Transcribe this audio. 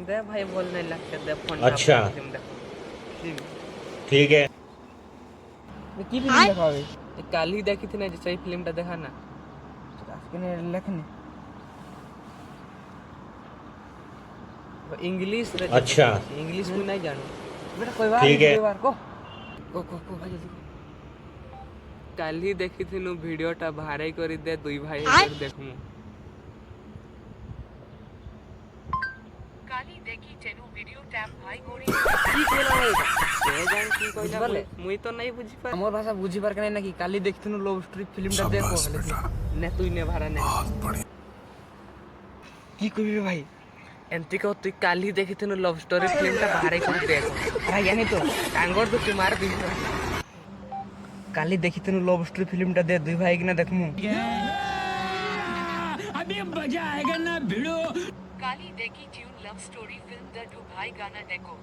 दे भाई बोलने लगते दे फोन अच्छा फिल्म देखो ठीक है। কি ফিল্ম দেখা হবে कल ही देखी थी ना जैसे ही फिल्म देखा ना আজকে লেখনি इंग्लिश अच्छा इंग्लिश में नहीं जानू बेटा कोई बात ठीक नहीं है। कोई बार को को भाई जल्दी कल ही देखी थी नु वीडियो टा भारे करी दे दुई भाई देखमु কালি দেখি চেনু ভিডিও ট্যাপ ভাই করি की केला है से जान की कोइला বুঝিপারলে? मुई तो नहीं बुझी पा আমার ভাষা বুঝি পার কেন নাকি কালি দেখছিনু লভ স্টোরি ফিল্মটা দেখো ने तुई ने भारा ने কি কইবে ভাই एंती को तुई कल ही देखी थी नु लव स्टोरी फिल्म टा भारे करी देखो ভাই জানি তো टांगोर तो तुम्हारे दिन কালি দেখিছিনু লভ স্টোরি ফিল্মটা দে দুই ভাই কিনা দেখমু কালি দেখি টিউন লাভ স্টোরি ফিল্ম দ্য টু ভাই গানা দেখো